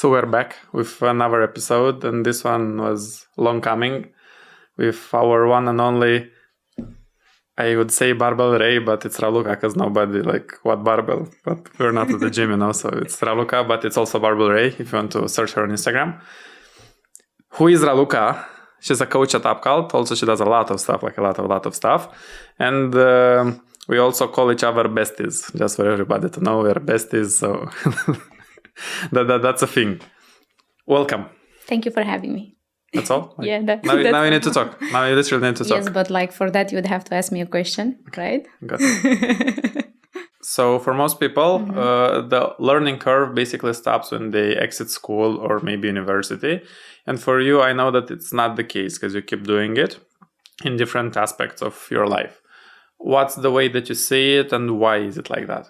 So we're back with another episode, and this one was long coming with our one and only, I would say barbell Ray, but it's Raluca because nobody what barbell, but we're not at the gym, so it's Raluca, but it's also barbell Ray if you want to search her on Instagram. Who is Raluca? She's a coach at Upcult. Also, she does a lot of stuff, a lot of stuff. And we also call each other besties, just for everybody to know we're besties. So that's a thing. Welcome. Thank you for having me. That's all? Yeah. Now you need to talk. Now you literally need to talk. Yes, but for that you would have to ask me a question, right? Got it. So for most people, the learning curve basically stops when they exit school or maybe university. And for you, I know that it's not the case because you keep doing it in different aspects of your life. What's the way that you see it and why is it like that?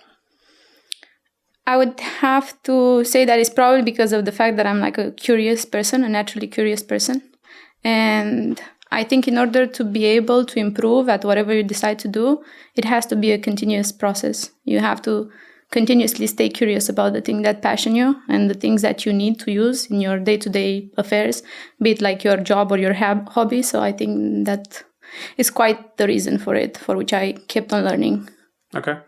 I would have to say that it's probably because of the fact that I'm a curious person, a naturally curious person. And I think in order to be able to improve at whatever you decide to do, it has to be a continuous process. You have to continuously stay curious about the thing that passion you and the things that you need to use in your day-to-day affairs, be it your job or your hobby. So I think that is quite the reason for it, for which I kept on learning. Okay.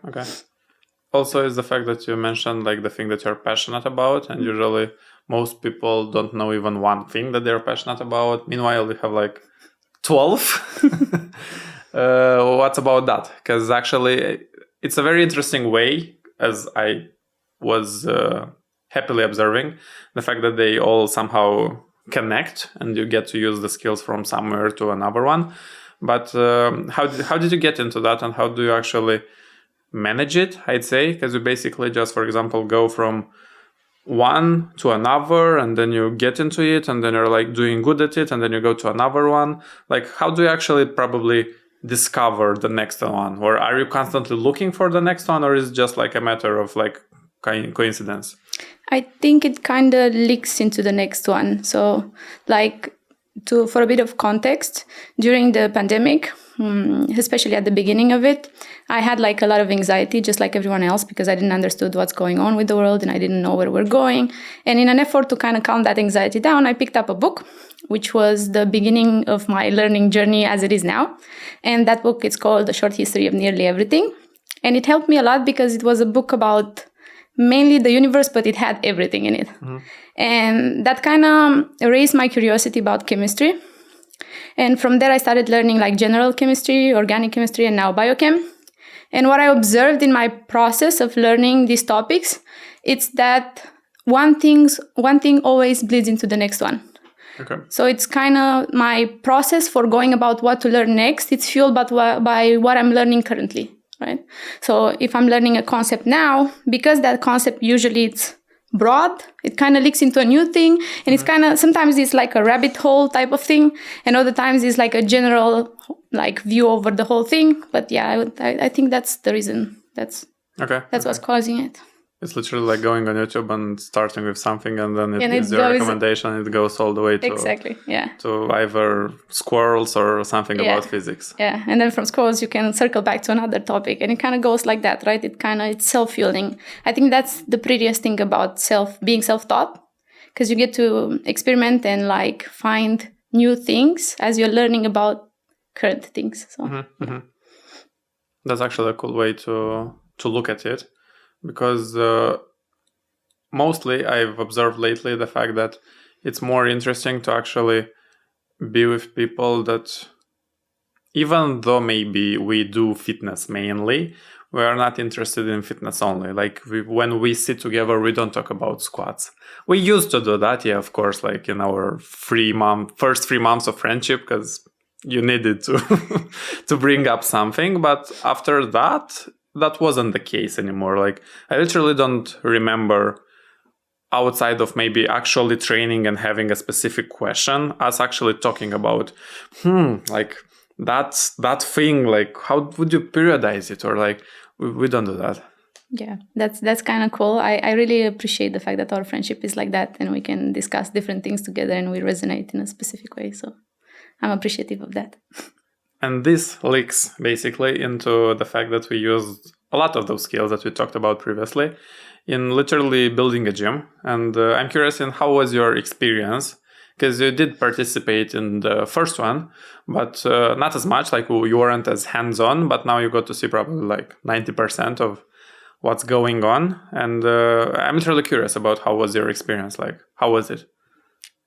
Also is the fact that you mentioned the thing that you're passionate about, and usually most people don't know even one thing that they're passionate about. Meanwhile, we have 12. What's about that? Because actually it's a very interesting way, as I was happily observing, the fact that they all somehow connect and you get to use the skills from somewhere to another one. But how did you get into that, and how do you actually manage it, I'd say? Because you basically just, for example, go from one to another, and then you get into it, and then you're doing good at it, and then you go to another one. How do you actually probably discover the next one? Or are you constantly looking for the next one, or is it just a matter of coincidence? I think it kind of leaks into the next one. So for a bit of context, during the pandemic, especially at the beginning of it, I had a lot of anxiety, just like everyone else, because I didn't understand what's going on with the world and I didn't know where we're going. And in an effort to kind of calm that anxiety down, I picked up a book, which was the beginning of my learning journey as it is now. And that book is called A Short History of Nearly Everything. And it helped me a lot because it was a book about mainly the universe, but it had everything in it. Mm-hmm. And that kind of raised my curiosity about chemistry. And from there, I started learning general chemistry, organic chemistry, and now biochem. And what I observed in my process of learning these topics, it's that one thing always bleeds into the next one. Okay. So it's kind of my process for going about what to learn next. It's fueled by what I'm learning currently, right? So if I'm learning a concept now, because that concept usually it's broad, it kind of leaks into a new thing, and it's kind of, sometimes it's a rabbit hole type of thing, and other times it's a general view over the whole thing. But yeah, I think that's the reason. That's what's causing it. It's literally going on YouTube and starting with something, and then it is your recommendation. It goes all the way to exactly, yeah, to either squirrels or something about physics. Yeah, and then from squirrels you can circle back to another topic, and it kind of goes like that, right? It's self-fueling. I think that's the prettiest thing about being self-taught, because you get to experiment and find new things as you're learning about current things. So That's actually a cool way to look at it. Because mostly I've observed lately the fact that it's more interesting to actually be with people that, even though maybe we do fitness mainly, we are not interested in fitness only. When we sit together, we don't talk about squats. We used to do that, yeah, of course, in our first 3 months of friendship, because you needed to bring up something. But after that wasn't the case anymore. I literally don't remember, outside of maybe actually training and having a specific question, us actually talking about, that thing, how would you periodize it? Or we don't do that. Yeah, that's kind of cool. I really appreciate the fact that our friendship is like that, and we can discuss different things together and we resonate in a specific way. So I'm appreciative of that. And this leaks basically into the fact that we used a lot of those skills that we talked about previously in literally building a gym. And I'm curious in how was your experience? Because you did participate in the first one, but not as much, like you weren't as hands-on, but now you got to see probably like 90% of what's going on. And I'm literally curious about how was your experience, like how was it?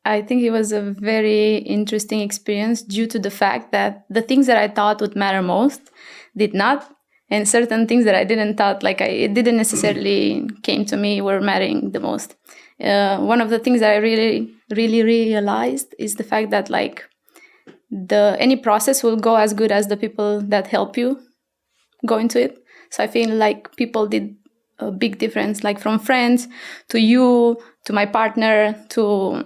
I think it was a very interesting experience due to the fact that the things that I thought would matter most did not, and certain things that I didn't thought, like it didn't necessarily came to me were mattering the most. One of the things that I really realized is the fact that like any process will go as good as the people that help you go into it. So I feel like people did a big difference, like from friends to you, to my partner, to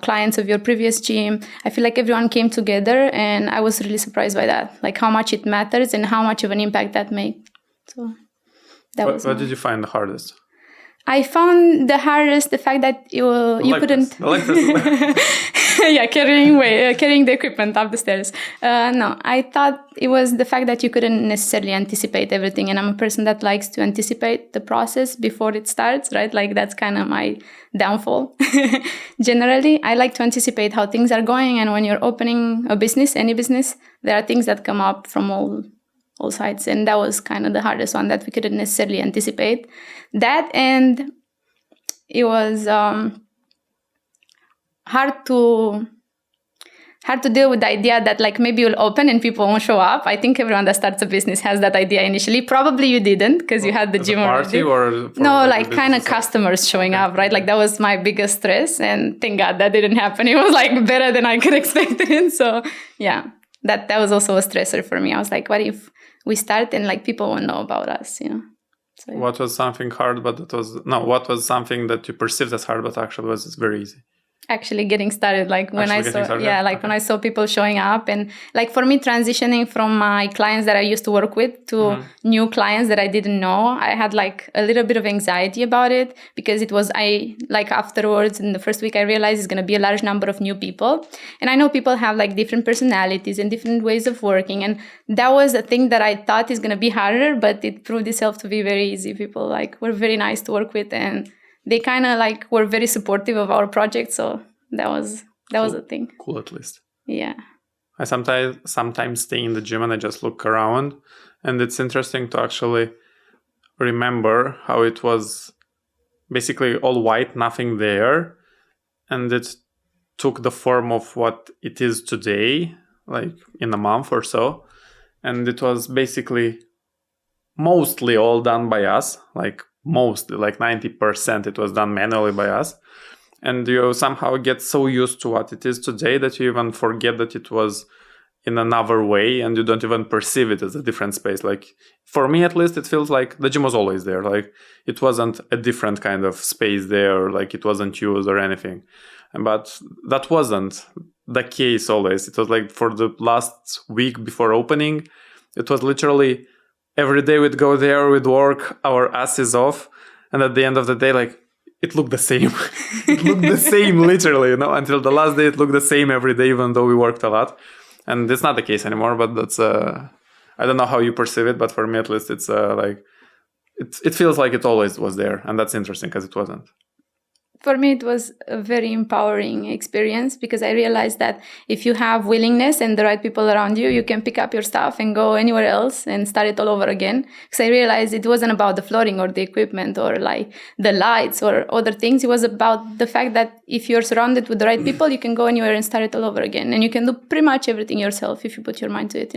clients of your previous gym. I feel like everyone came together, and I was really surprised by that, like how much it matters and how much of an impact that made. So what did you find the hardest? I found the hardest the fact that you couldn't. Carrying the equipment up the stairs. No, I thought it was the fact that you couldn't necessarily anticipate everything, and I'm a person that likes to anticipate the process before it starts, right? Like that's kind of my downfall. Generally, I like to anticipate how things are going, and when you're opening a business, any business, there are things that come up from all sides, and that was kind of the hardest one, that we couldn't necessarily anticipate that. And it was hard to deal with the idea that like maybe you'll open and people won't show up. I think everyone that starts a business has that idea initially. Probably you didn't, because you had the gym already. No, like kind of customers showing up, right? Like that was my biggest stress, and thank God that didn't happen. It was like better than I could expect it. So yeah, that was also a stressor for me. I was like, what if we start and like people won't know about us, you know? So, what was something hard, but what was something that you perceived as hard, but actually was very easy? Actually getting started, like when I saw people showing up, and like for me transitioning from my clients that I used to work with to new clients that I didn't know, I had like a little bit of anxiety about it, because afterwards in the first week I realized it's going to be a large number of new people, and I know people have like different personalities and different ways of working, and that was a thing that I thought is going to be harder, but it proved itself to be very easy. People like were very nice to work with, and they kind of like were very supportive of our project. So that was a thing. Cool, at least. Yeah. I sometimes stay in the gym and I just look around, and it's interesting to actually remember how it was basically all white, nothing there, and it took the form of what it is today, like in a month or so, and it was basically mostly all done by us, like 90% it was done manually by us. And you somehow get so used to what it is today that you even forget that it was in another way, and you don't even perceive it as a different space. Like for me, at least, it feels like the gym was always there. Like it wasn't a different kind of space there, like it wasn't used or anything. But that wasn't the case always. It was like for the last week before opening, it was literally every day we'd go there, we'd work our asses off, and at the end of the day, like, it looked the same. It looked the same, literally, until the last day it looked the same every day, even though we worked a lot. And it's not the case anymore, but that's, I don't know how you perceive it, but for me at least, it's it feels like it always was there. And that's interesting, because it wasn't. For me, it was a very empowering experience, because I realized that if you have willingness and the right people around you, you can pick up your stuff and go anywhere else and start it all over again. Because I realized it wasn't about the flooring or the equipment or like the lights or other things. It was about the fact that if you're surrounded with the right people, you can go anywhere and start it all over again. And you can do pretty much everything yourself if you put your mind to it,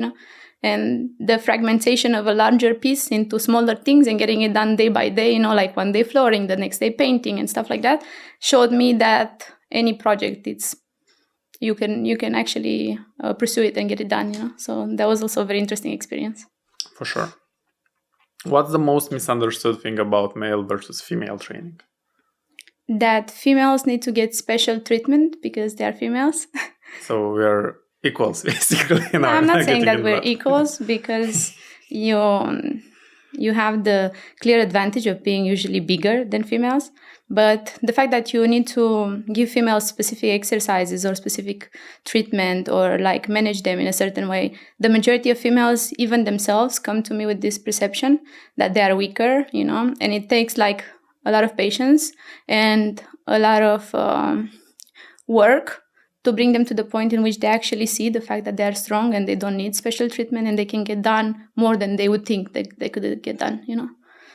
And the fragmentation of a larger piece into smaller things and getting it done day by day, like one day flooring, the next day painting and stuff like that, showed me that any project, you can actually pursue it and get it done, So that was also a very interesting experience. For sure. What's the most misunderstood thing about male versus female training? That females need to get special treatment because they are females. So we are equals, basically. I'm not saying that we're equals, because you have the clear advantage of being usually bigger than females. But the fact that you need to give females specific exercises or specific treatment or like manage them in a certain way, the majority of females, even themselves, come to me with this perception that they are weaker, you know, and it takes like a lot of patience and a lot of work to bring them to the point in which they actually see the fact that they are strong and they don't need special treatment and they can get done more than they would think they could get done, you know.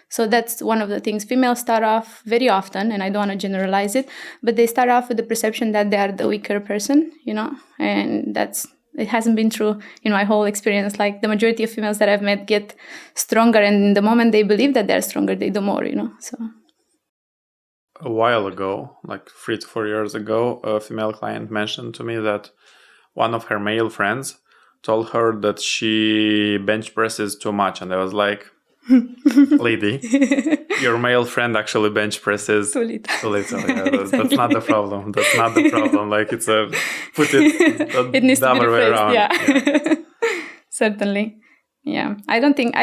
So that's one of the things. Females start off very often, and I don't want to generalize it, but they start off with the perception that they are the weaker person, you know, and it hasn't been true in my whole experience. Like the majority of females that I've met get stronger, and the moment they believe that they're stronger, they do more, you know, so. A while ago, like 3 to 4 years ago, a female client mentioned to me that one of her male friends told her that she bench presses too much, and I was like, lady, your male friend actually bench presses too little. Yeah, that's not the problem. That's not the problem. Like it's it needs to be the way around. Yeah. Certainly. Yeah. I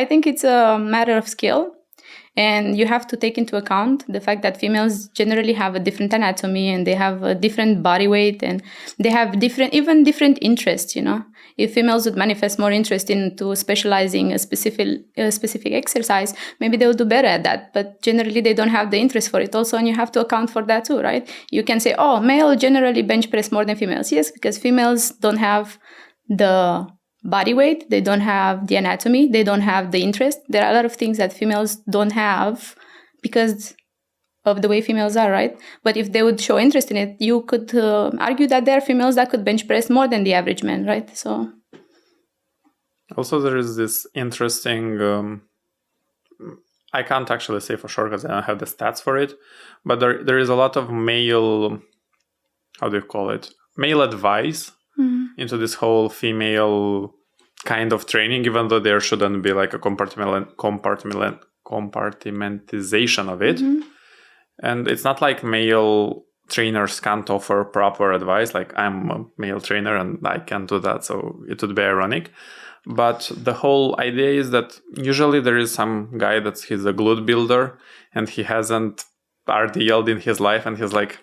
think it's a matter of skill. And you have to take into account the fact that females generally have a different anatomy and they have a different body weight and they have different interests, you know. If females would manifest more interest into specializing a specific exercise, maybe they will do better at that. But generally they don't have the interest for it also, and you have to account for that too, right? You can say, oh, male generally bench press more than females. Yes, because females don't have the body weight, they don't have the anatomy, they don't have the interest. There are a lot of things that females don't have because of the way females are, right? But if they would show interest in it, you could argue that there are females that could bench press more than the average man, right? So also there is this interesting I can't actually say for sure because I don't have the stats for it, but there is a lot of male, how do you call it, male advice into this whole female kind of training, even though there shouldn't be like a compartmentalization of it. And it's not like male trainers can't offer proper advice, like I'm a male trainer and I can't do that, so it would be ironic. But the whole idea is that usually there is some guy he's a glute builder and he hasn't RDL'd in his life and he's like,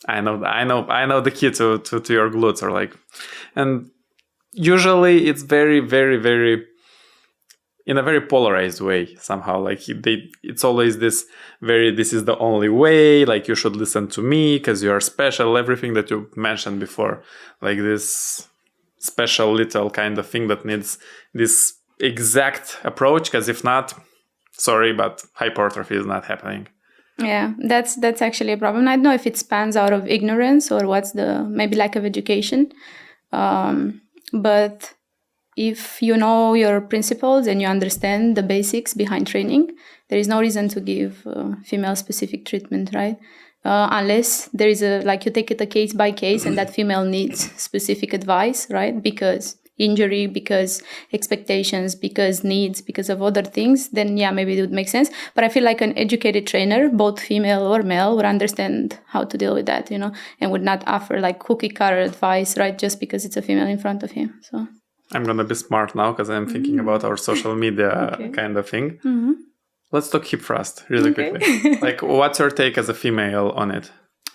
I know the key to your glutes, or like, and usually it's very, very, very in a very polarized way somehow. Like it's always this is the only way. Like you should listen to me because you are special. Everything that you mentioned before, like this special little kind of thing that needs this exact approach. Because if not, sorry, but hypertrophy is not happening. Yeah, that's actually a problem. I don't know if it spans out of ignorance or what's the maybe lack of education. But if you know your principles and you understand the basics behind training, there is no reason to give female-specific treatment, right? Unless there is you take it a case by case and that female needs specific advice, right? Because injury, because expectations, because needs, because of other things, then yeah, maybe it would make sense. But I feel like an educated trainer, both female or male, would understand how to deal with that, you know, and would not offer like cookie cutter advice, right? Just because it's a female in front of him. So I'm going to be smart now because I'm thinking about our social media kind of thing. Let's talk hip thrust really quickly. Like, what's your take as a female on it?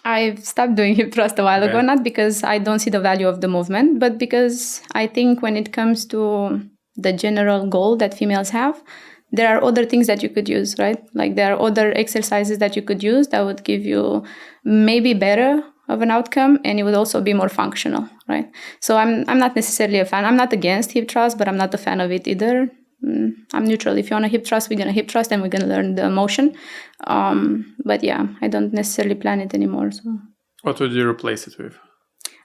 I've stopped doing hip thrust a while ago, not because I don't see the value of the movement, but because I think when it comes to the general goal that females have, there are other things that you could use, right? Like there are other exercises that you could use that would give you maybe better of an outcome, and it would also be more functional, right? So I'm not necessarily a fan. I'm not against hip thrust, but I'm not a fan of it either. I'm neutral. If you want a hip thrust, we're going to hip thrust and we're going to learn the motion. But yeah, I don't necessarily plan it anymore. So, what would you replace it with?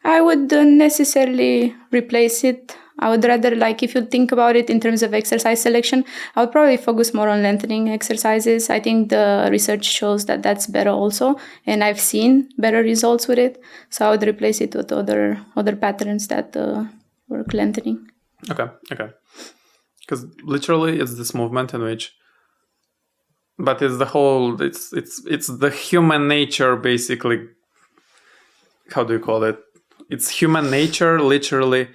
I wouldn't necessarily replace it. I would rather, like, if you think about it in terms of exercise selection, I would probably focus more on lengthening exercises. I think the research shows that that's better also, and I've seen better results with it. So I would replace it with other patterns that work lengthening. Okay. Because literally it's this movement in which, but it's the whole, it's the human nature basically. How do you call it? It's human nature literally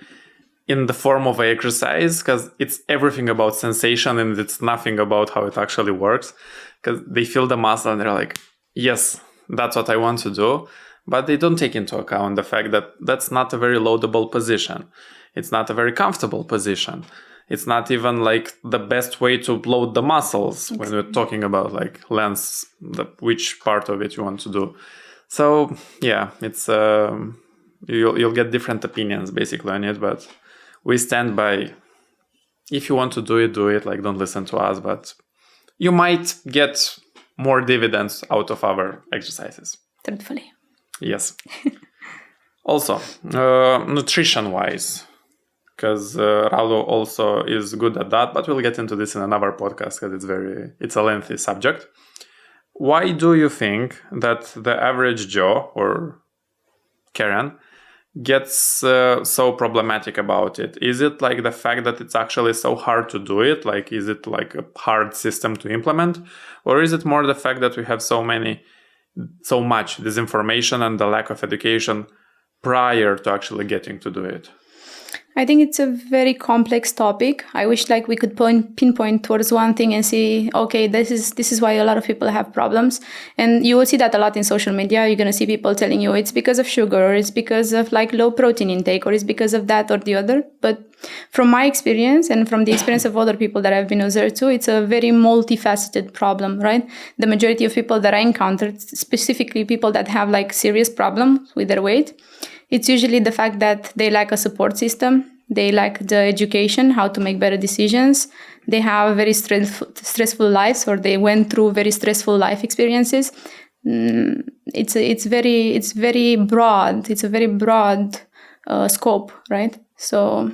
in the form of exercise, because it's everything about sensation and it's nothing about how it actually works, because they feel the muscle and they're like, yes, that's what I want to do. But they don't take into account the fact that that's not a very loadable position. It's not a very comfortable position. It's not even like the best way to load the muscles when we're talking about like lengths, which part of it you want to do. So yeah, it's you'll get different opinions basically on it, but we stand by, if you want to do it, like don't listen to us, but you might get more dividends out of our exercises. Truthfully. Yes. Also, nutrition-wise, because Ralu also is good at that, but we'll get into this in another podcast because it's a lengthy subject. Why do you think that the average Joe or Karen gets so problematic about it? Is it like the fact that it's actually so hard to do it? Like, is it like a hard system to implement? Or is it more the fact that we have so much disinformation and the lack of education prior to actually getting to do it? I think it's a very complex topic. I wish like we could pinpoint towards one thing and see, okay, this is why a lot of people have problems. And you will see that a lot in social media. You're going to see people telling you it's because of sugar, or it's because of like low protein intake, or it's because of that or the other. But from my experience and from the experience of other people that I've been observed to, it's a very multifaceted problem, right? The majority of people that I encountered, specifically people that have like serious problems with their weight, it's usually the fact that they lack a support system. They lack the education, how to make better decisions. They have very stressful lives, or they went through very stressful life experiences. It's very broad. It's a very broad scope, right? So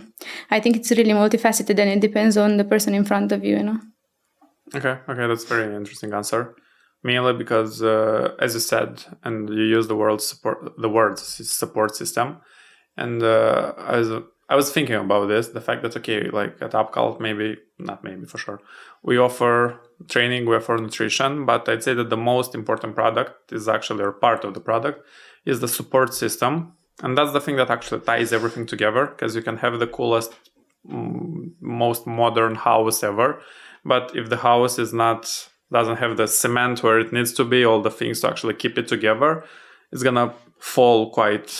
I think it's really multifaceted, and it depends on the person in front of you, you know. Okay, that's a very interesting answer. Mainly because, as you said, and you use the words support system, and I was thinking about this, the fact that, okay, like at Upcult, for sure, we offer training, we offer nutrition, but I'd say that the most important product is actually, or part of the product, is the support system. And that's the thing that actually ties everything together, because you can have the coolest, most modern house ever, but if the house doesn't have the cement where it needs to be, all the things to actually keep it together, it's gonna fall quite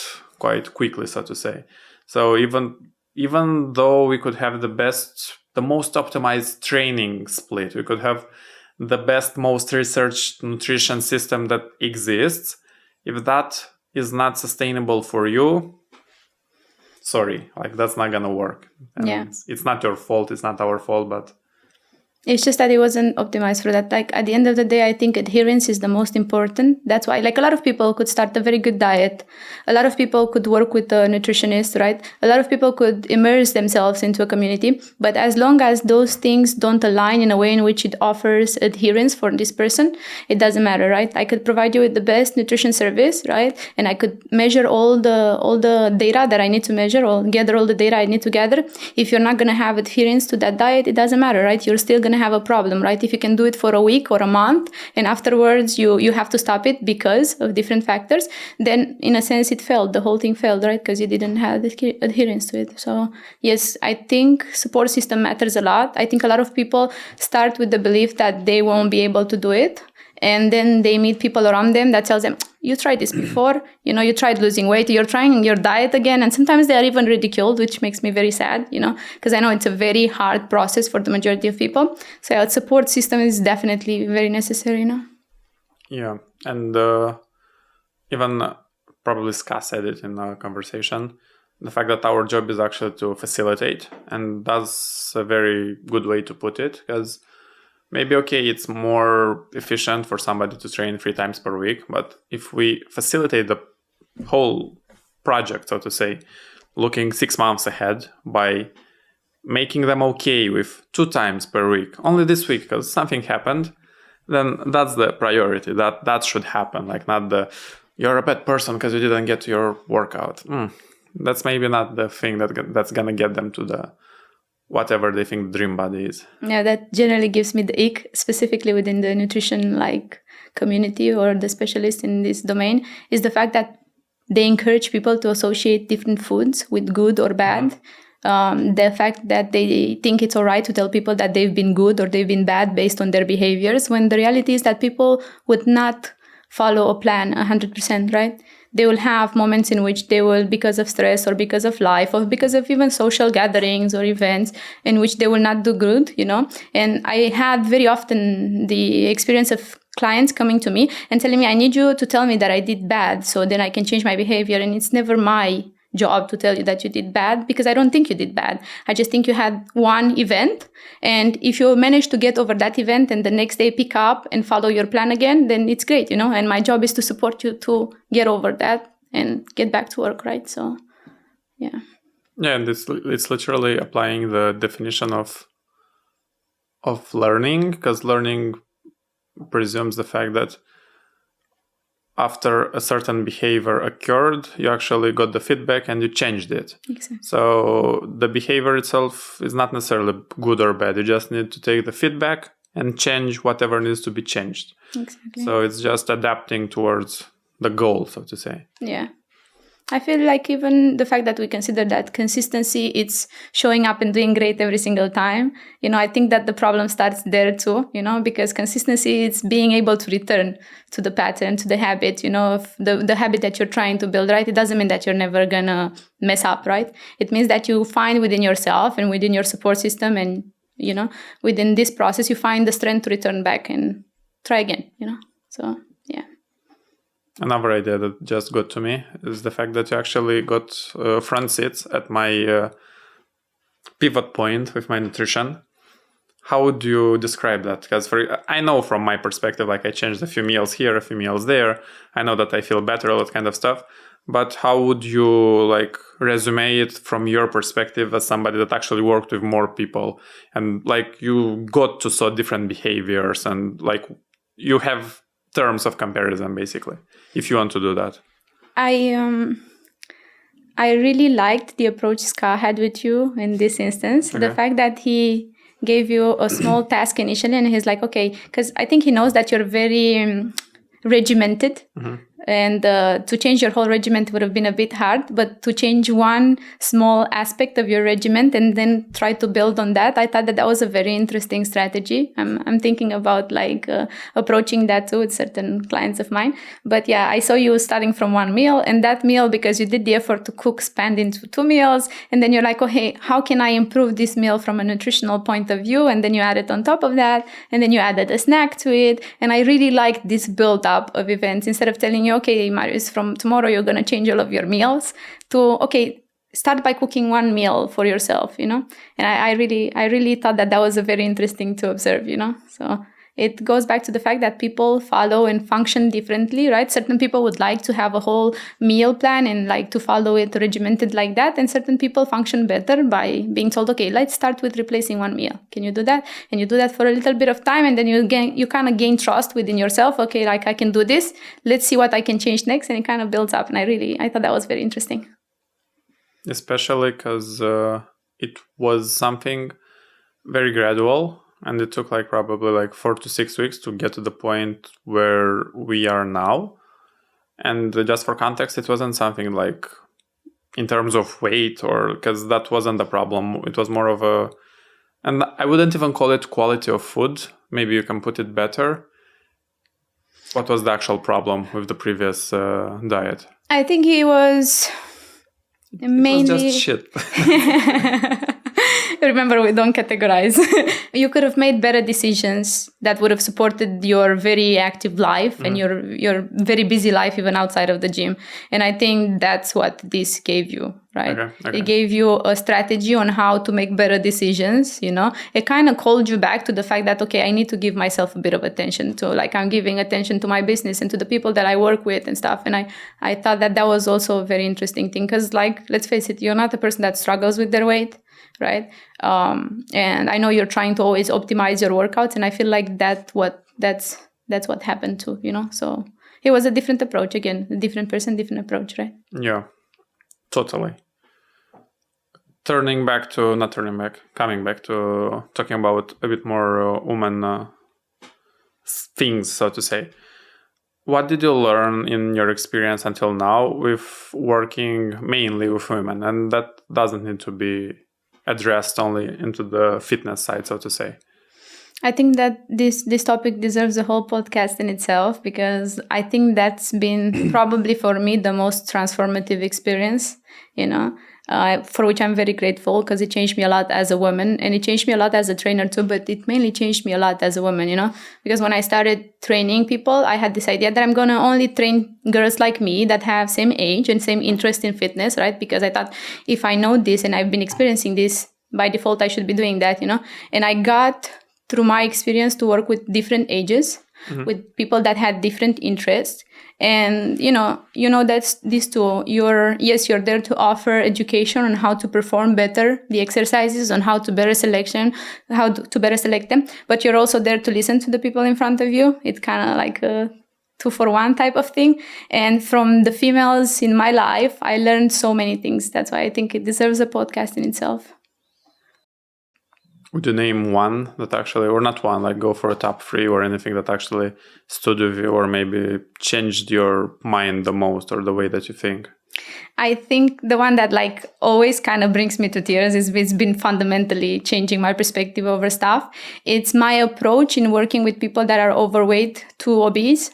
quickly, so to say. So even though we could have the most optimized training split, we could have the best, most researched nutrition system that exists, if that is not sustainable for you, sorry, like that's not gonna work. And yeah, it's not your fault, it's not our fault, but it's just that it wasn't optimized for that. Like at the end of the day, I think adherence is the most important. That's why like a lot of people could start a very good diet. A lot of people could work with a nutritionist, right? A lot of people could immerse themselves into a community. But as long as those things don't align in a way in which it offers adherence for this person, it doesn't matter, right? I could provide you with the best nutrition service, right? And I could measure all the data that I need to measure, or gather all the data I need to gather. If you're not going to have adherence to that diet, it doesn't matter, right? You're still going to have a problem, right? If you can do it for a week or a month and afterwards you have to stop it because of different factors, then in a sense it failed. The whole thing failed, right? Because you didn't have adherence to it. So yes, I think support system matters a lot. I think a lot of people start with the belief that they won't be able to do it. And then they meet people around them that tells them, you tried this before, you tried losing weight, you're trying your diet again. And sometimes they are even ridiculed, which makes me very sad, because I know it's a very hard process for the majority of people. So a support system is definitely very necessary, Yeah, and even probably Ska said it in a conversation, the fact that our job is actually to facilitate. And that's a very good way to put it, because maybe, okay, it's more efficient for somebody to train 3 times per week, but if we facilitate the whole project, so to say, looking 6 months ahead by making them okay with 2 times per week, only this week because something happened, then that's the priority. That should happen, like not you're a bad person because you didn't get to your workout. That's maybe not the thing that's gonna get them to the whatever they think the dream body is. Yeah, that generally gives me the ick, specifically within the nutrition community or the specialists in this domain, is the fact that they encourage people to associate different foods with good or bad. the fact that they think it's all right to tell people that they've been good or they've been bad based on their behaviors, when the reality is that people would not follow a plan 100%, right? They will have moments in which they will, because of stress or because of life or because of even social gatherings or events, in which they will not do good, And I had very often the experience of clients coming to me and telling me, I need you to tell me that I did bad so then I can change my behavior. And it's never my job to tell you that you did bad, because I don't think you did bad. I just think you had one event, and if you manage to get over that event and the next day pick up and follow your plan again, then it's great, and my job is to support you to get over that and get back to work, right? So yeah, and it's literally applying the definition of learning, because learning presumes the fact that after a certain behavior occurred, you actually got the feedback and you changed it. Exactly. So the behavior itself is not necessarily good or bad. You just need to take the feedback and change whatever needs to be changed. Exactly. So it's just adapting towards the goal, so to say. Yeah. I feel like even the fact that we consider that consistency, it's showing up and doing great every single time. I think that the problem starts there too, because consistency is being able to return to the pattern, to the habit, of the habit that you're trying to build, right? It doesn't mean that you're never gonna mess up, right? It means that you find within yourself and within your support system and, within this process, you find the strength to return back and try again, So, yeah. Another idea that just got to me is the fact that you actually got front seats at my pivot point with my nutrition. How would you describe that? Because I know from my perspective, like I changed a few meals here, a few meals there. I know that I feel better, all that kind of stuff. But how would you resume it from your perspective as somebody that actually worked with more people and you got to saw different behaviors and you have terms of comparison, basically, if you want to do that? I really liked the approach Ska had with you in this instance. Okay. The fact that he gave you a small task initially and he's like, okay, because I think he knows that you're very regimented. Mm-hmm. And to change your whole regiment would have been a bit hard, but to change one small aspect of your regiment and then try to build on that, I thought that was a very interesting strategy. I'm thinking about approaching that too with certain clients of mine. But yeah, I saw you starting from one meal, and that meal, because you did the effort to cook, spanned into 2 meals, and then you're like, oh hey, how can I improve this meal from a nutritional point of view? And then you add it on top of that, and then you added a snack to it. And I really liked this build up of events. Instead of telling you, okay, Marius, from tomorrow you're going to change all of your meals, to, okay, start by cooking one meal for yourself, And I really thought that was a very interesting to observe, So it goes back to the fact that people follow and function differently, right? Certain people would like to have a whole meal plan and like to follow it regimented like that. And certain people function better by being told, okay, let's start with replacing one meal. Can you do that? And you do that for a little bit of time, and then you kind of gain trust within yourself. Okay, I can do this. Let's see what I can change next. And it kind of builds up. And I thought that was very interesting. Especially because it was something very gradual. And it took probably 4 to 6 weeks to get to the point where we are now. And just for context, it wasn't something in terms of weight, or because that wasn't the problem. It was more of and I wouldn't even call it quality of food. Maybe you can put it better. What was the actual problem with the previous diet? I think it was mainly... It was just shit. Remember, we don't categorize. You could have made better decisions that would have supported your very active life and your very busy life even outside of the gym. And I think that's what this gave you, right? Okay. It gave you a strategy on how to make better decisions, It kind of called you back to the fact that, okay, I need to give myself a bit of attention to, I'm giving attention to my business and to the people that I work with and stuff. And I thought that was also a very interesting thing because, let's face it, you're not a person that struggles with their weight, right? And I know you're trying to always optimize your workouts, and I feel like that's what happened too, So it was a different approach again, a different person, different approach, right? Yeah, totally. Coming back to talking about a bit more woman things, so to say. What did you learn in your experience until now with working mainly with women? And that doesn't need to be addressed only into the fitness side, so to say? I think that this topic deserves a whole podcast in itself, because I think that's been probably for me the most transformative experience, for which I'm very grateful, because it changed me a lot as a woman, and it changed me a lot as a trainer too, but it mainly changed me a lot as a woman, because when I started training people, I had this idea that I'm going to only train girls like me that have same age and same interest in fitness, right? Because I thought if I know this and I've been experiencing this, by default, I should be doing that, and I got through my experience to work with different ages, with people that had different interests. And, that's this too. You're there to offer education on how to perform better the exercises, on how to better select them. But you're also there to listen to the people in front of you. It's kind of like a 2-for-1 type of thing. And from the females in my life, I learned so many things. That's why I think it deserves a podcast in itself. Would you name one that actually, or not one, like go for a top 3 or anything that actually stood with you or maybe changed your mind the most or the way that you think? I think the one that always kind of brings me to tears is it's been fundamentally changing my perspective over stuff. It's my approach in working with people that are overweight to obese.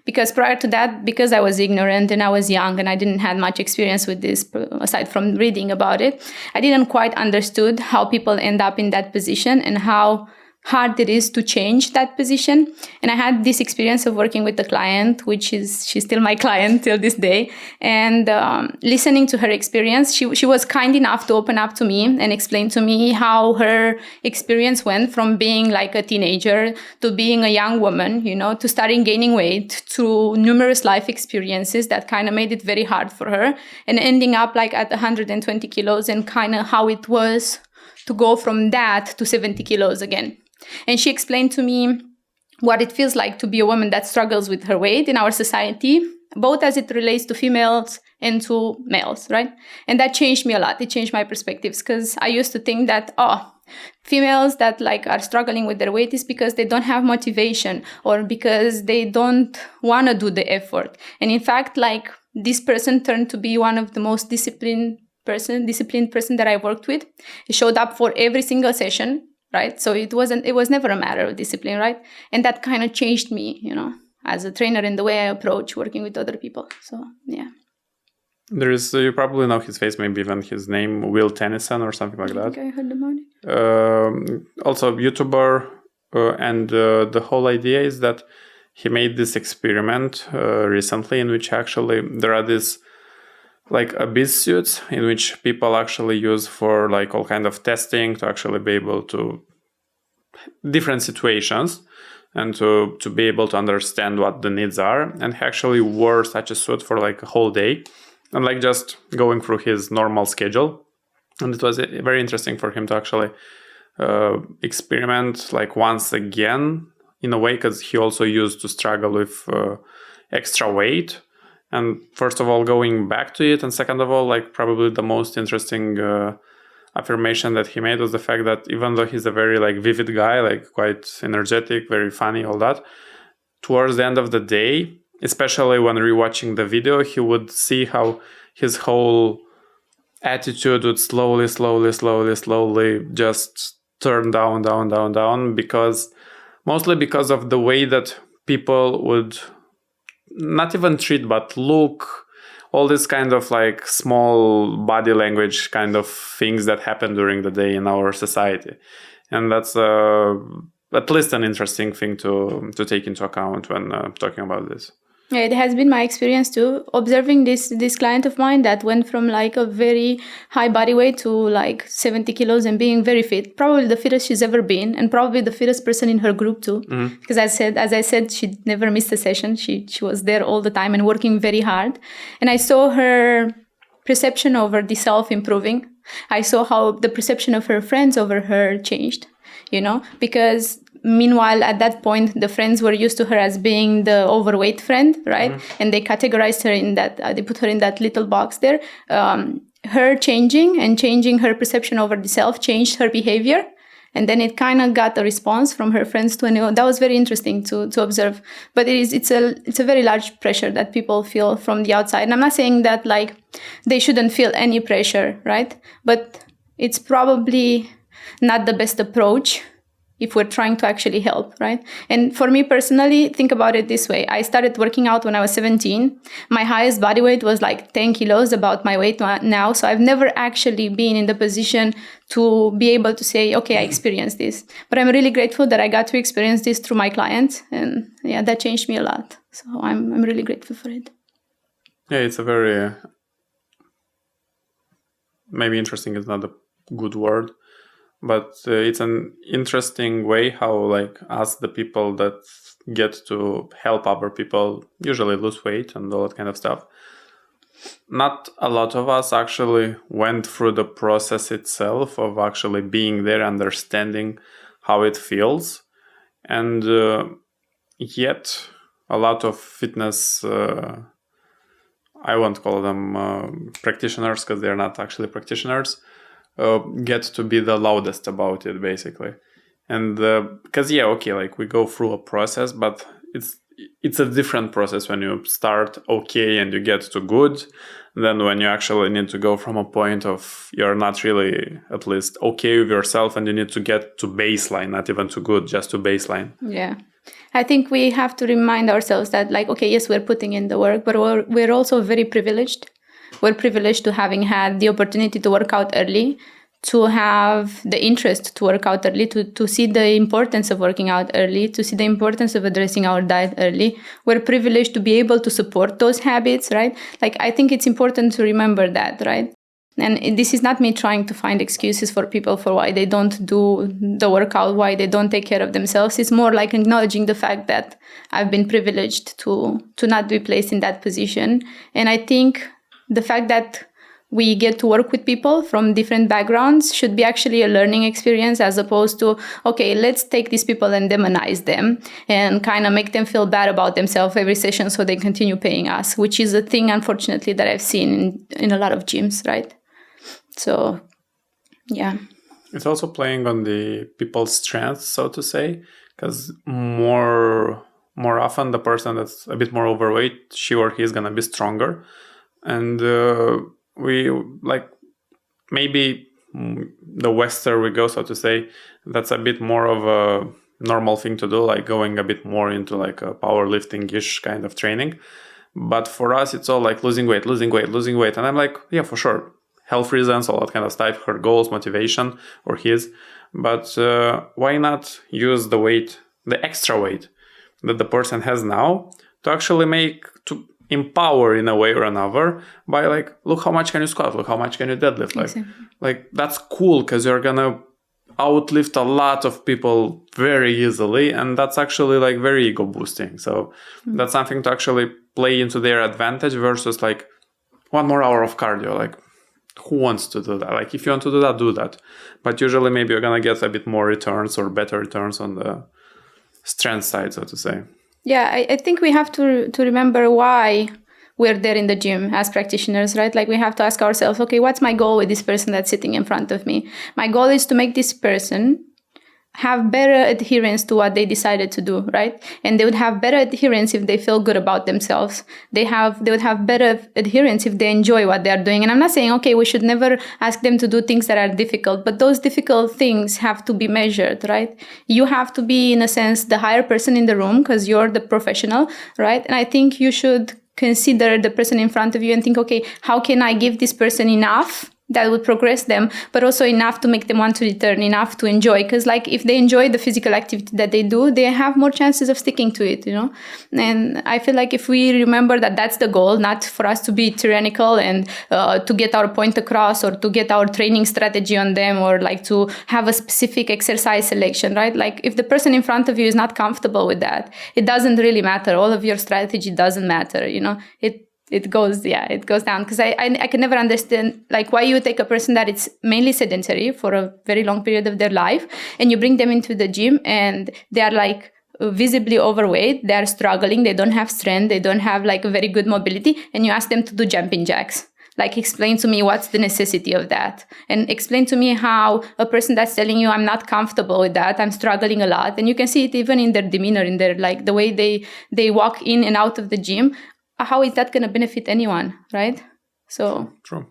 Because prior to that, because I was ignorant and I was young and I didn't have much experience with this, aside from reading about it, I didn't quite understood how people end up in that position and how hard it is to change that position. And I had this experience of working with a client, she's still my client till this day. And listening to her experience, she was kind enough to open up to me and explain to me how her experience went from being like a teenager to being a young woman, to starting gaining weight, to numerous life experiences that kind of made it very hard for her, and ending up at 120 kilos, and kind of how it was to go from that to 70 kilos again. And she explained to me what it feels like to be a woman that struggles with her weight in our society, both as it relates to females and to males, right? And that changed me a lot. It changed my perspectives, because I used to think that, females that are struggling with their weight is because they don't have motivation or because they don't want to do the effort. And in fact, this person turned to be one of the most disciplined person that I worked with. He showed up for every single session. Right? So it was never a matter of discipline, right? And that kind of changed me, as a trainer in the way I approach working with other people. So, yeah. There is, you probably know his face, maybe even his name, Will Tennyson or something like that. I heard about it. Also a YouTuber, and the whole idea is that he made this experiment recently in which actually there are these obese suits in which people actually use for all kind of testing to actually be able to different situations and to be able to understand what the needs are. And he actually wore such a suit for a whole day and just going through his normal schedule. And it was very interesting for him to actually experiment once again in a way, because he also used to struggle with extra weight. And first of all, going back to it, and second of all, probably the most interesting affirmation that he made was the fact that even though he's a very vivid guy, quite energetic, very funny, all that, towards the end of the day, especially when rewatching the video, he would see how his whole attitude would slowly just turn down, mostly because of the way that people would not even treat, but look, all this kind of small body language kind of things that happen during the day in our society. And that's at least an interesting thing to take into account when talking about this. Yeah, it has been my experience too, observing this client of mine that went from a very high body weight to 70 kilos and being very fit, probably the fittest she's ever been, and probably the fittest person in her group too. Because as I said, she never missed a session. She was there all the time and working very hard. And I saw her perception over the self improving. I saw how the perception of her friends over her changed, because meanwhile, at that point, the friends were used to her as being the overweight friend, right? And they categorized her in that, they put her in that little box there. Her changing her perception over the self changed her behavior. And then it kind of got a response from her friends too. And that was very interesting to observe. But it's a very large pressure that people feel from the outside. And I'm not saying that they shouldn't feel any pressure, right? But it's probably not the best approach if we're trying to actually help, right? And for me personally, think about it this way. I started working out when I was 17. My highest body weight was like 10 kilos, about my weight now. So I've never actually been in the position to be able to say, okay, I experienced this. But I'm really grateful that I got to experience this through my clients. And yeah, that changed me a lot. So I'm really grateful for it. Yeah, it's a very, maybe interesting is not a good word, but it's an interesting way how like us, the people that get to help other people usually lose weight and all that kind of stuff. Not a lot of us actually went through the process itself of actually being there, understanding how it feels. And yet a lot of fitness, I won't call them practitioners because they're not actually practitioners, get to be the loudest about it, basically. And because like we go through a process, but it's a different process when you start okay and you get to good than when you actually need to go from a point of you're not really at least okay with yourself and you need to get to baseline, not even to good, just to baseline. Yeah. I think we have to remind ourselves that like, okay, yes, we're putting in the work, but we're also very privileged. We're privileged to having had the opportunity to work out early, to have the interest to work out early, to see the importance of working out early, to see the importance of addressing our diet early. We're privileged to be able to support those habits, right? Like, I think it's important to remember that, right? And this is not me trying to find excuses for people for why they don't do the workout, why they don't take care of themselves. It's more like acknowledging the fact that I've been privileged to not be placed in that position. And I think the fact that we get to work with people from different backgrounds should be actually a learning experience, as opposed to, okay, let's take these people and demonize them and kind of make them feel bad about themselves every session so they continue paying us, which is a thing, unfortunately, that I've seen in a lot of gyms, right? So, yeah. It's also playing on the people's strengths, so to say, because more often the person that's a bit more overweight, she or he is going to be stronger. And we like maybe the Western we go, so to say, that's a bit more of a normal thing to do, like going a bit more into like a powerlifting-ish kind of training. But for us, it's all like losing weight. And I'm like, yeah, for sure. Health reasons, all that kind of stuff, her goals, motivation, or his. But why not use the weight, the extra weight that the person has now to actually to empower in a way or another by like, look how much can you squat, look how much can you deadlift. Like that's cool because you're gonna outlift a lot of people very easily, and that's actually like very ego boosting. So that's something to actually play into their advantage versus like 1 more hour of cardio. Like who wants to do that? Like if you want to do that, do that. But usually maybe you're gonna get a bit more returns or better returns on the strength side, so to say. Yeah, I think we have to remember why we're there in the gym as practitioners, right? Like we have to ask ourselves, okay, what's my goal with this person that's sitting in front of me? My goal is to make this person have better adherence to what they decided to do, right? And they would have better adherence if they feel good about themselves. They would have better adherence if they enjoy what they are doing. And I'm not saying, okay, we should never ask them to do things that are difficult, but those difficult things have to be measured, right? You have to be, in a sense, the higher person in the room because you're the professional, right? And I think you should consider the person in front of you and think, okay, how can I give this person enough that would progress them, but also enough to make them want to return, enough to enjoy. Because like if they enjoy the physical activity that they do, they have more chances of sticking to it, you know? And I feel like if we remember that that's the goal, not for us to be tyrannical and to get our point across or to get our training strategy on them or like to have a specific exercise selection, right? Like if the person in front of you is not comfortable with that, it doesn't really matter. All of your strategy doesn't matter, you know? It goes down because I can never understand like why you take a person that is mainly sedentary for a very long period of their life and you bring them into the gym and they are like visibly overweight, they are struggling, they don't have strength, they don't have like a very good mobility, and you ask them to do jumping jacks. Like explain to me what's the necessity of that, and explain to me how a person that's telling you I'm not comfortable with that, I'm struggling a lot, and you can see it even in their demeanor, in their like the way they walk in and out of the gym. How is that going to benefit anyone, right? So true.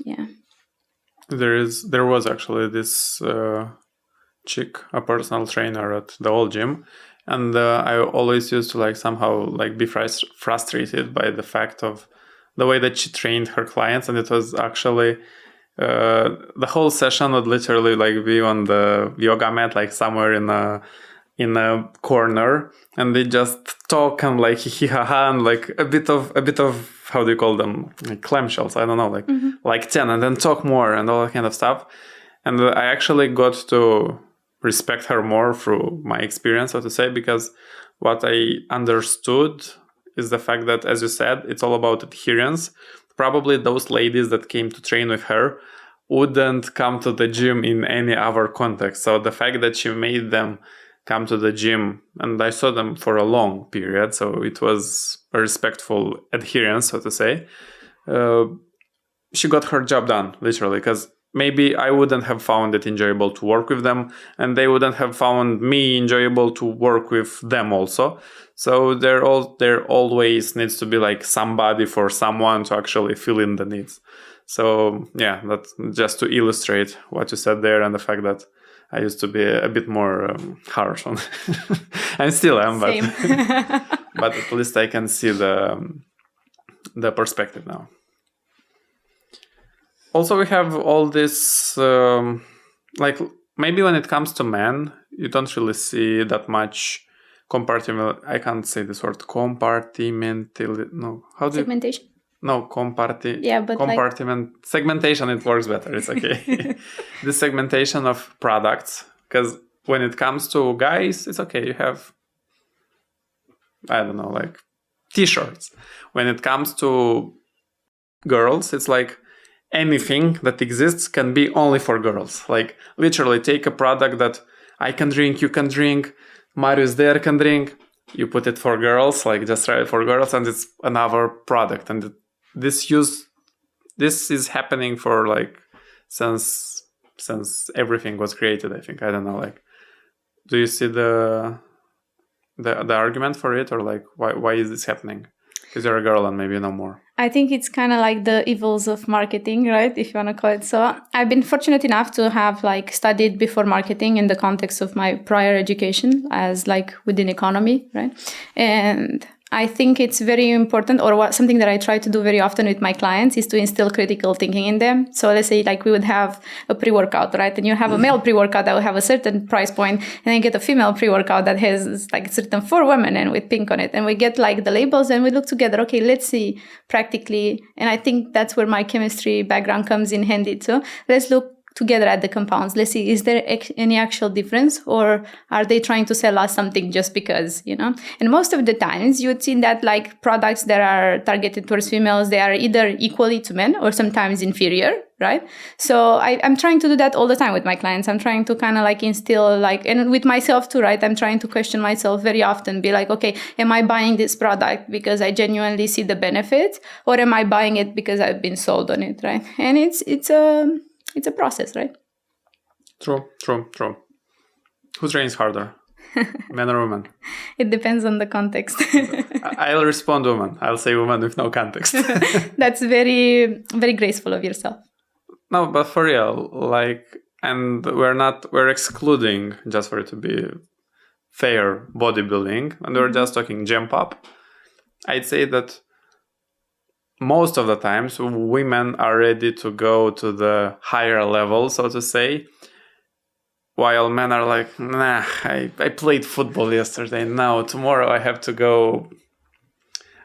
Yeah. There was actually this chick, a personal trainer at the old gym, and I always used to like somehow like be frustrated by the fact of the way that she trained her clients, and it was actually the whole session would literally like be on the yoga mat, like somewhere in a corner, and they just talk and like hee ha ha and like a bit of how do you call them, like clamshells, I don't know, like 10, and then talk more and all that kind of stuff. And I actually got to respect her more through my experience, so to say, because what I understood is the fact that, as you said, it's all about adherence. Probably those ladies that came to train with her wouldn't come to the gym in any other context. So the fact that she made them come to the gym, and I saw them for a long period, so it was a respectful adherence, so to say. She got her job done, literally, because maybe I wouldn't have found it enjoyable to work with them, and they wouldn't have found me enjoyable to work with them also. So there always needs to be like somebody for someone to actually fill in the needs. So yeah, that's just to illustrate what you said there, and the fact that I used to be a bit more harsh on I still am, but but at least I can see the perspective now. Also, we have all this, like maybe when it comes to men, you don't really see that much compartment. I can't say this word. Compartmental. No, how do segmentation? No, compartment. Like... Segmentation, it works better. It's okay. The segmentation of products, because when it comes to guys, it's okay. You have, I don't know, like t-shirts. When it comes to girls, it's like anything that exists can be only for girls. Like literally take a product that I can drink, you can drink, Marius there can drink, you put it for girls, like just try it for girls, and it's another product. And this is happening for like since everything was created, I think. I don't know, like, do you see the argument for it, or like why is this happening? Because you're a girl and maybe you know more. I think it's kind of like the evils of marketing, right? If you want to call it so. I've been fortunate enough to have like studied before marketing in the context of my prior education as like within economy, right? And I think it's very important, or something that I try to do very often with my clients is to instill critical thinking in them. So let's say like we would have a pre-workout, right? And you have a male pre-workout that will have a certain price point, and then you get a female pre-workout that has like certain for women and with pink on it. And we get like the labels and we look together, okay, let's see practically. And I think that's where my chemistry background comes in handy too. Let's look together at the compounds. Let's see, is there any actual difference, or are they trying to sell us something just because, you know? And most of the times you would see that like products that are targeted towards females, they are either equally to men or sometimes inferior, right? So I'm trying to do that all the time with my clients. I'm trying to kind of like instill like, and with myself too, right? I'm trying to question myself very often, be like, okay, am I buying this product because I genuinely see the benefits, or am I buying it because I've been sold on it, right? And it's a process, right? True. Who trains harder, men or women? It depends on the context. I'll respond woman. I'll say woman with no context. That's very, very graceful of yourself. No, but for real, like, and we're excluding, just for it to be fair, bodybuilding, and we're just talking jump up. I'd say that most of the times women are ready to go to the higher level, so to say, while men are like, nah, I played football yesterday, now tomorrow I need to go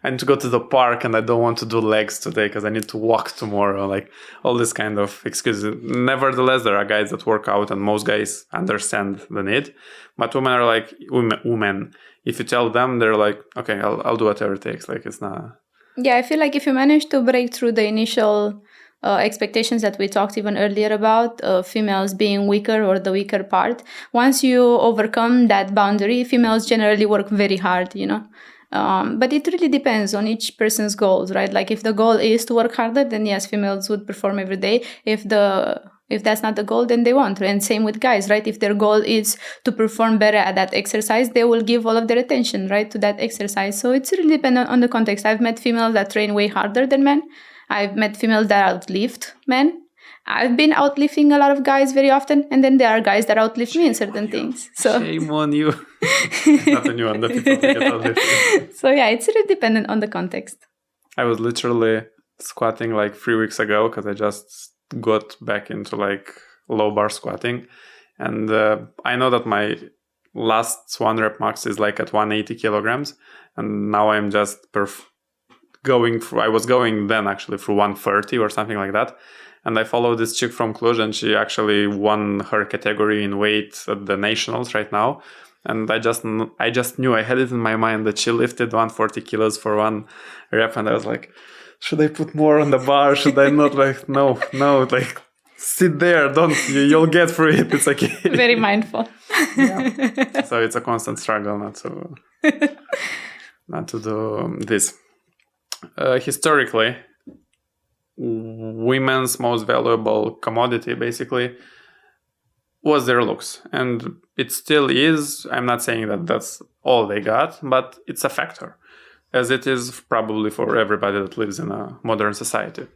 to the park and I don't want to do legs today because I need to walk tomorrow, like all this kind of excuses. Nevertheless, there are guys that work out, and most guys understand the need, but women are like, women, if you tell them, they're like, okay, I'll do whatever it takes, like it's not. Yeah, I feel like if you manage to break through the initial expectations that we talked even earlier about, females being weaker or the weaker part, once you overcome that boundary, females generally work very hard, you know. But it really depends on each person's goals, right? Like if the goal is to work harder, then yes, females would perform every day. If that's not the goal, then they won't. And same with guys, right? If their goal is to perform better at that exercise, they will give all of their attention, right, to that exercise. So it's really dependent on the context. I've met females that train way harder than men. I've met females that outlift men. I've been outlifting a lot of guys very often, and then there are guys that outlift me in certain things. So shame on you. Not on you, on the people that get outlifted. So yeah, it's really dependent on the context. I was literally squatting like 3 weeks ago because I just got back into like low bar squatting, and I know that my last 1 rep max is like at 180 kilograms, and now I'm just I was going then actually through 130 or something like that. And I followed this chick from Cluj, and she actually won her category in weight at the nationals right now. And I just knew, I had it in my mind that she lifted 140 kilos for 1 rep, and I was like, should I put more on the bar? Should I not? Like, no, like, sit there, you'll get through it. It's okay. Very mindful. Yeah. So it's a constant struggle not to do this. Historically, women's most valuable commodity basically was their looks, and it still is. I'm not saying that that's all they got, but it's a factor, as it is probably for everybody that lives in a modern society.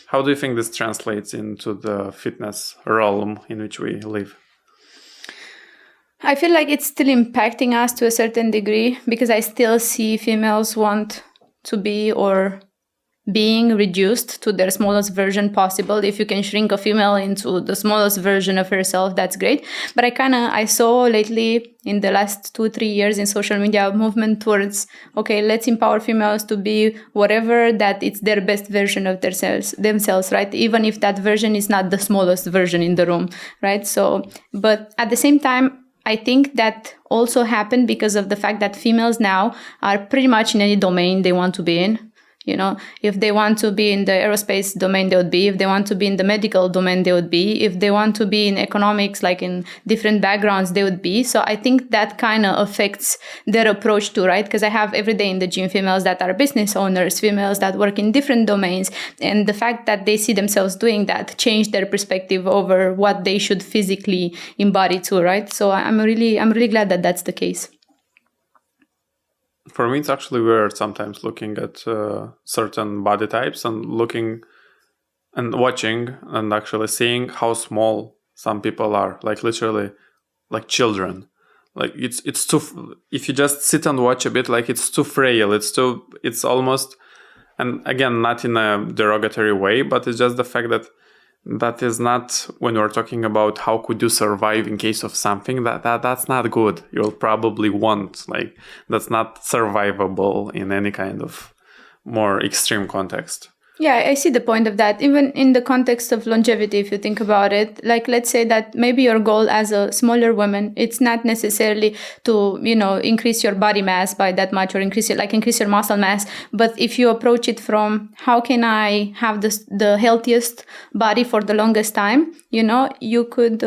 How do you think this translates into the fitness realm in which we live? I feel like it's still impacting us to a certain degree, because I still see females want to be or being reduced to their smallest version possible. If you can shrink a female into the smallest version of herself, that's great. But I saw lately in the last 2-3 years in social media a movement towards, okay, let's empower females to be whatever that it's their best version of themselves, right? Even if that version is not the smallest version in the room, right? So, but at the same time, I think that also happened because of the fact that females now are pretty much in any domain they want to be in. You know, if they want to be in the aerospace domain, they would be. If they want to be in the medical domain, they would be. If they want to be in economics, like in different backgrounds, they would be. So I think that kind of affects their approach too, right? Because I have every day in the gym females that are business owners, females that work in different domains. And the fact that they see themselves doing that changed their perspective over what they should physically embody too, right? So I'm really glad that that's the case. For me, it's actually weird sometimes looking at certain body types and looking and watching and actually seeing how small some people are, like literally like children. Like it's too, if you just sit and watch a bit, like it's too frail. It's almost, and again, not in a derogatory way, but it's just the fact that is not, when we're talking about how could you survive in case of something, that's not good. You'll probably want, like, that's not survivable in any kind of more extreme context. Yeah, I see the point of that. Even in the context of longevity, if you think about it, like let's say that maybe your goal as a smaller woman, it's not necessarily to, increase your body mass by that much or increase your muscle mass. But if you approach it from how can I have the healthiest body for the longest time, you could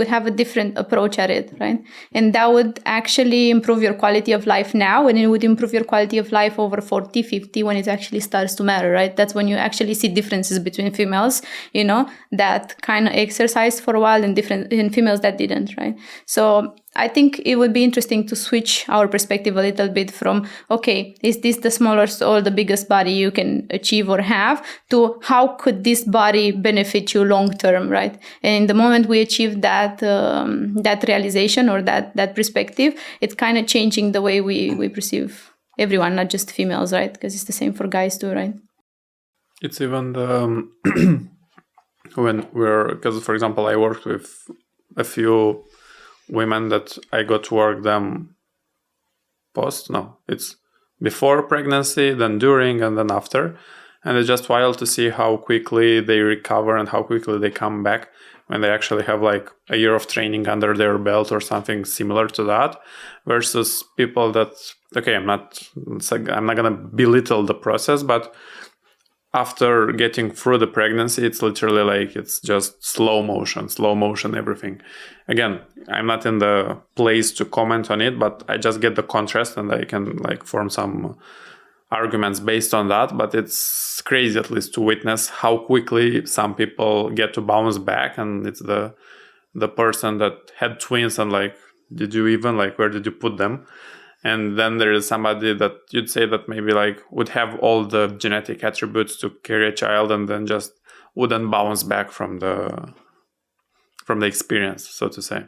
have a different approach at it, right? And that would actually improve your quality of life now, and it would improve your quality of life over 40, 50 when it actually starts to matter, right? That's when you actually see differences between females, that kind of exercised for a while and females that didn't, right? So I think it would be interesting to switch our perspective a little bit from, okay, is this the smallest or the biggest body you can achieve or have, to how could this body benefit you long term, right? And the moment we achieve that realization or that perspective, it's kind of changing the way we perceive everyone, not just females, right? Because it's the same for guys too, right? It's even because for example, I worked with a few women that I got to work them it's before pregnancy, then during, and then after. And it's just wild to see how quickly they recover and how quickly they come back when they actually have like a year of training under their belt or something similar to that, versus people that, okay, I'm not going to belittle the process, but after getting through the pregnancy, it's literally like it's just slow motion, everything. Again, I'm not in the place to comment on it, but I just get the contrast and I can like form some arguments based on that. But it's crazy at least to witness how quickly some people get to bounce back. And it's the person that had twins and like, did you even like, where did you put them? And then there is somebody that you'd say that maybe like would have all the genetic attributes to carry a child, and then just wouldn't bounce back from the experience, so to say.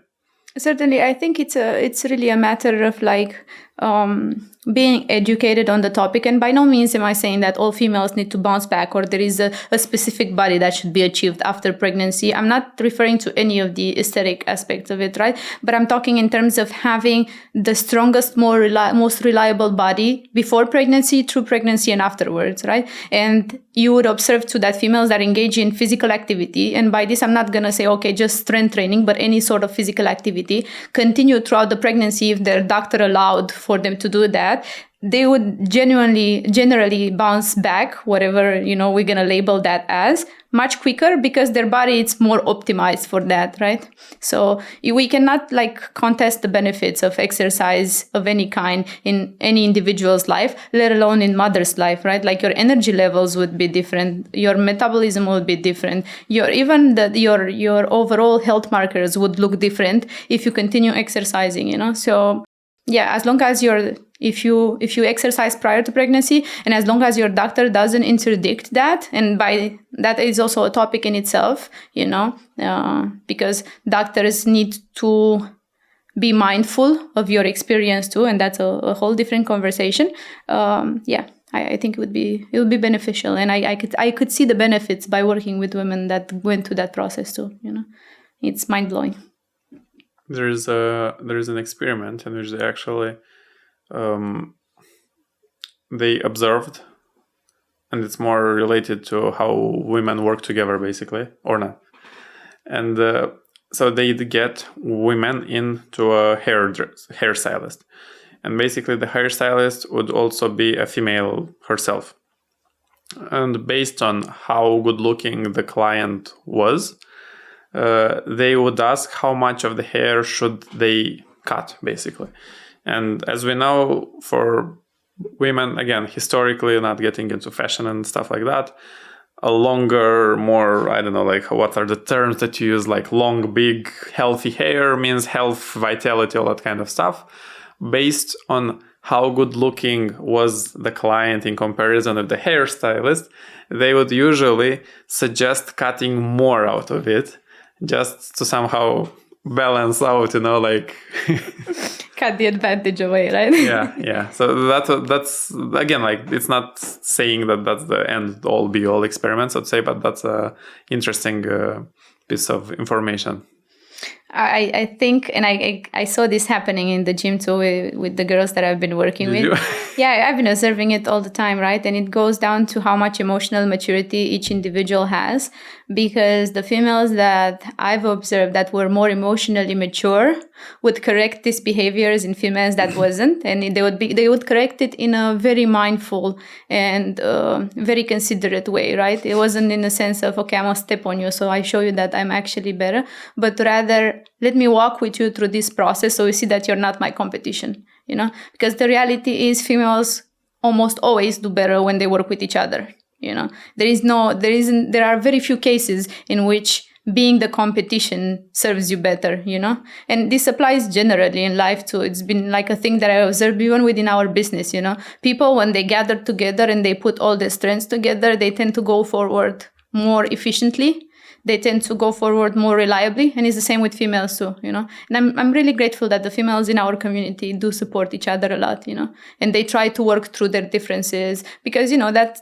Certainly, I think it's really a matter of like being educated on the topic. And by no means am I saying that all females need to bounce back or there is a specific body that should be achieved after pregnancy. I'm not referring to any of the aesthetic aspects of it, right? But I'm talking in terms of having the strongest, most reliable body before pregnancy, through pregnancy, and afterwards, right? And you would observe too that females that engage in physical activity, and by this I'm not going to say, okay, just strength training, but any sort of physical activity, continue throughout the pregnancy if their doctor allowed for them to do that, they would generally bounce back, whatever, we're going to label that as, much quicker because their body is more optimized for that, right? So we cannot contest the benefits of exercise of any kind in any individual's life, let alone in mother's life, right? Like your energy levels would be different, your metabolism would be different, your overall health markers would look different if you continue exercising, So yeah, as long as if you exercise prior to pregnancy, and as long as your doctor doesn't interdict that, and by that is also a topic in itself, because doctors need to be mindful of your experience too, and that's a whole different conversation. I think it would be beneficial, and I could see the benefits by working with women that went through that process too. It's mind blowing. There is an experiment in which they actually they observed, and it's more related to how women work together, basically, or not. And so they'd get women into a hairstylist, and basically the hairstylist would also be a female herself. And based on how good looking the client was, they would ask how much of the hair should they cut, basically. And as we know, for women, again, historically, not getting into fashion and stuff like that, a longer, more, I don't know, what are the terms that you use, long, big, healthy hair means health, vitality, all that kind of stuff. Based on how good looking was the client in comparison with the hairstylist, they would usually suggest cutting more out of it, just to somehow balance out, cut the advantage away, right? yeah. So that's again, it's not saying that that's the end all be all experiment, so to say, but that's a interesting piece of information. I think, and I saw this happening in the gym too with the girls that I've been working with. Yeah, I've been observing it all the time, right? And it goes down to how much emotional maturity each individual has, because the females that I've observed that were more emotionally mature would correct these behaviors in females that wasn't, and they would correct it in a very mindful and very considerate way, right? It wasn't in the sense of, okay, I must step on you, so I show you that I'm actually better, but rather let me walk with you through this process so you see that you're not my competition, because the reality is females almost always do better when they work with each other. There are very few cases in which being the competition serves you better, and this applies generally in life too. It's been a thing that I observed even within our business, people, when they gather together and they put all their strengths together, they tend to go forward more efficiently. They tend to go forward more reliably, and it's the same with females too, And I'm really grateful that the females in our community do support each other a lot, and they try to work through their differences, because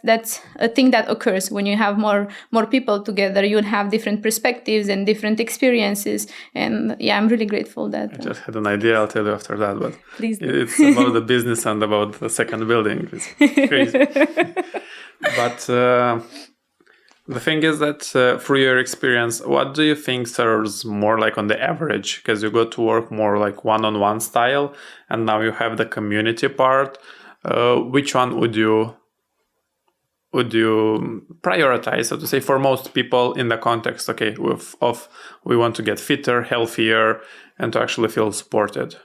that's a thing that occurs when you have more people together. You'll have different perspectives and different experiences, and I'm really grateful that. I just had an idea. I'll tell you after that, but please do. It's about the business and about the second building. It's crazy, but. The thing is that through your experience, what do you think serves more on the average? Because you go to work more one-on-one style, and now you have the community part. Which one would you prioritize, so to say, for most people in the context, okay, we want to get fitter, healthier, and to actually feel supported?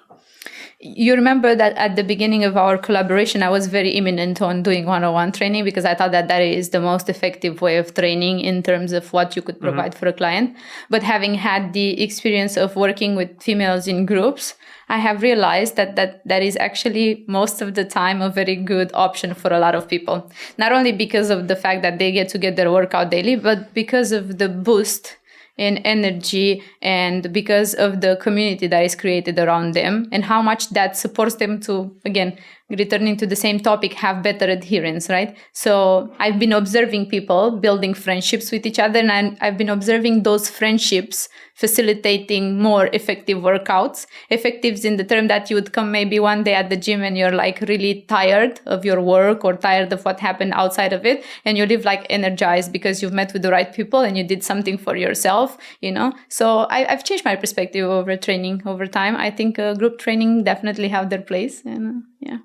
you remember that at the beginning of our collaboration, I was very imminent on doing one-on-one training because I thought that that is the most effective way of training in terms of what you could provide for a client. But having had the experience of working with females in groups, I have realized that is actually most of the time a very good option for a lot of people. Not only because of the fact that they get to get their workout daily, but because of the boost in energy and because of the community that is created around them and how much that supports them to, again, returning to the same topic, have better adherence, right? So I've been observing people building friendships with each other, and I've been observing those friendships facilitating more effective workouts. Effectives in the term that you would come maybe one day at the gym and you're like really tired of your work or tired of what happened outside of it, and you leave like energized because you've met with the right people and you did something for yourself, you know? So I've changed my perspective over training over time. I think group training definitely have their place, and yeah.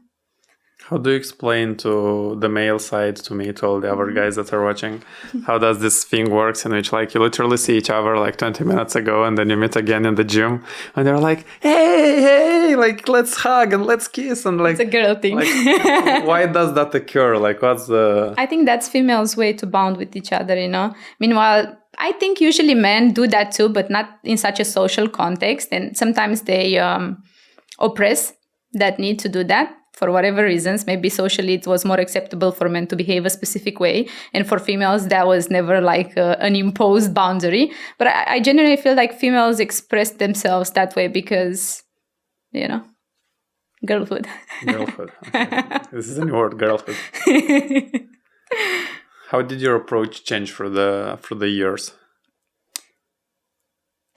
How do you explain to the male side, to me, to all the other guys that are watching, how does this thing works in which like you literally see each other like 20 minutes ago and then you meet again in the gym and they're like, hey, like let's hug and let's kiss and like... It's a girl thing. Like, why does that occur? Like what's the... I think that's females' way to bond with each other, you know? Meanwhile, I think usually men do that too, but not in such a social context. And sometimes they oppress that need to do that. For whatever reasons, maybe socially it was more acceptable for men to behave a specific way. And for females, that was never like an imposed boundary. But I genuinely feel like females express themselves that way because, you know, girlhood. Girlhood. Okay. This is a new word, girlhood. How did your approach change through the years?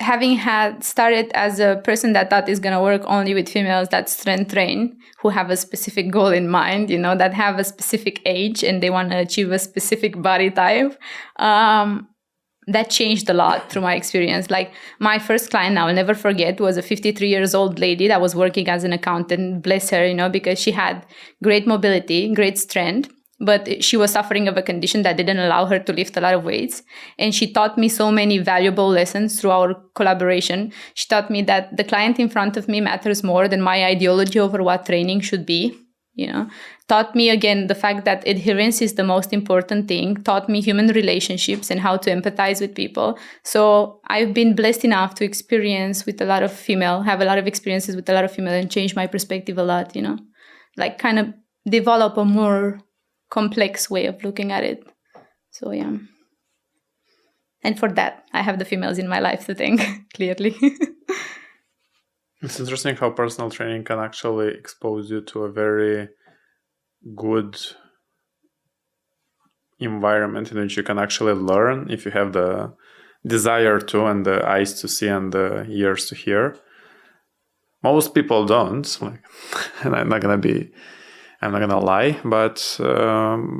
Having had started as a person that thought is going to work only with females that strength train, who have a specific goal in mind, you know, that have a specific age and they want to achieve a specific body type, that changed a lot through my experience. Like my first client, I will never forget, was a 53 years old lady that was working as an accountant. Bless her, you know, because she had great mobility, great strength. But she was suffering of a condition that didn't allow her to lift a lot of weights. And she taught me so many valuable lessons through our collaboration. She taught me that the client in front of me matters more than my ideology over what training should be, you know. Taught me, again, the fact that adherence is the most important thing. Taught me human relationships and how to empathize with people. So I've been blessed enough to experience with a lot of female, have a lot of experiences with a lot of female and change my perspective a lot, you know. Like kind of develop a more complex way of looking at it. So yeah. And for that, I have the females in my life to thank, clearly. It's interesting how personal training can actually expose you to a very good environment in which you can actually learn if you have the desire to and the eyes to see and the ears to hear. Most people don't, like, and I'm not gonna lie, but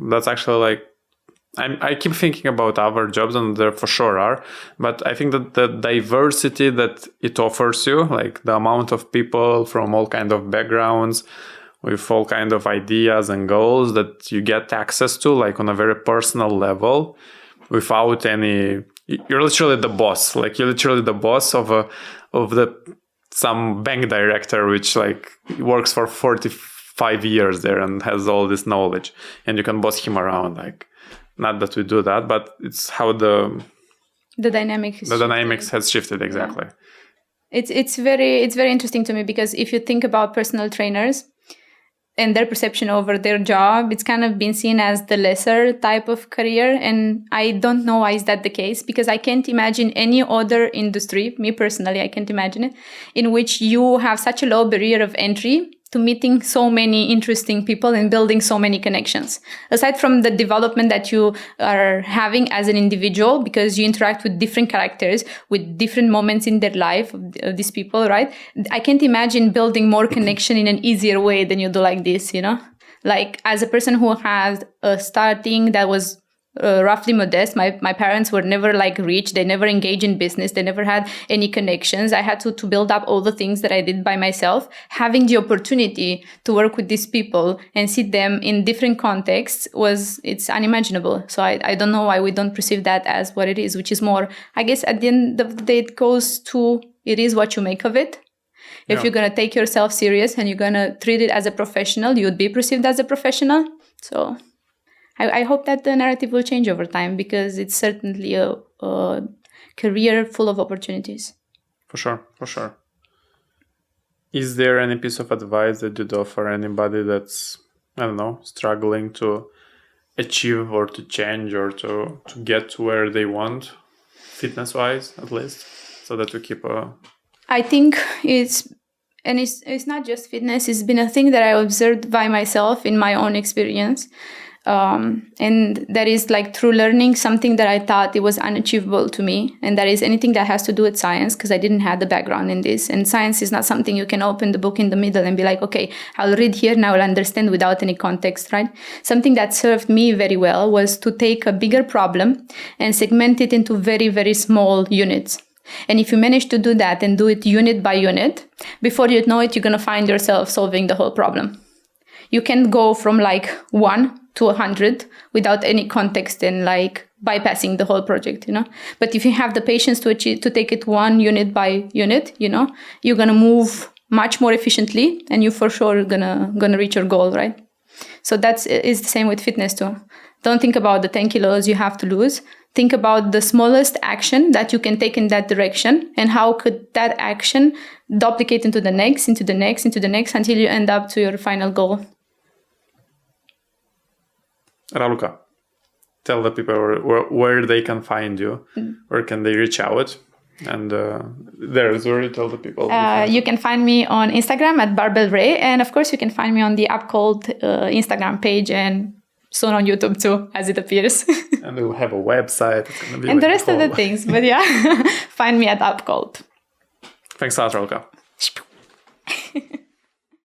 that's actually like, I keep thinking about other jobs, and there for sure are, but I think that the diversity that it offers you, like the amount of people from all kind of backgrounds with all kind of ideas and goals that you get access to, like on a very personal level, without any, you're literally the boss, like you're literally the boss of some bank director which like works for 45 years there and has all this knowledge, and you can boss him around. Like, not that we do that, but it's how the dynamics has shifted. Exactly. Yeah. It's very interesting to me, because if you think about personal trainers and their perception over their job, it's kind of been seen as the lesser type of career. And I don't know why is that the case, because I can't imagine any other industry, me personally, I can't imagine it, in which you have such a low barrier of entry to meeting so many interesting people and building so many connections. Aside from the development that you are having as an individual, because you interact with different characters, with different moments in their life of these people, right? I can't imagine building more connection in an easier way than you do like this, you know? Like, as a person who has a starting that was roughly modest. My parents were never like rich. They never engaged in business. They never had any connections. I had to build up all the things that I did by myself. Having the opportunity to work with these people and see them in different contexts it's unimaginable. So I don't know why we don't perceive that as what it is, which is more, I guess at the end of the day, it goes to, it is what you make of it. If you're going to take yourself serious and you're going to treat it as a professional, you would be perceived as a professional. So I hope that the narrative will change over time, because it's certainly a career full of opportunities. For sure. Is there any piece of advice that you'd offer anybody that's, I don't know, struggling to achieve or to change or to get to where they want, fitness-wise at least, so that we keep I think it's not just fitness. It's been a thing that I observed by myself in my own experience. And that is like through learning something that I thought it was unachievable to me. And that is anything that has to do with science, because I didn't have the background in this. And science is not something you can open the book in the middle and be like, okay, I'll read here and I will understand without any context, right? Something that served me very well was to take a bigger problem and segment it into very, very small units. And if you manage to do that and do it unit by unit, before you know it, you're going to find yourself solving the whole problem. You can go from like 1 to 100 without any context and like bypassing the whole project, But if you have the patience to take it one unit by unit, you're going to move much more efficiently, and you for sure gonna reach your goal, right? So is the same with fitness too. Don't think about the 10 kilos you have to lose. Think about the smallest action that you can take in that direction, and how could that action duplicate into the next, until you end up to your final goal. Raluca, tell the people where they can find you, where can they reach out, and there's where you tell the people. You can find me on Instagram at barbellray, and of course you can find me on the Upcult Instagram page, and soon on YouTube too, as it appears. And we'll have a website. It's gonna be and the rest of the things, but yeah, find me at Upcult. Thanks a lot, Raluca.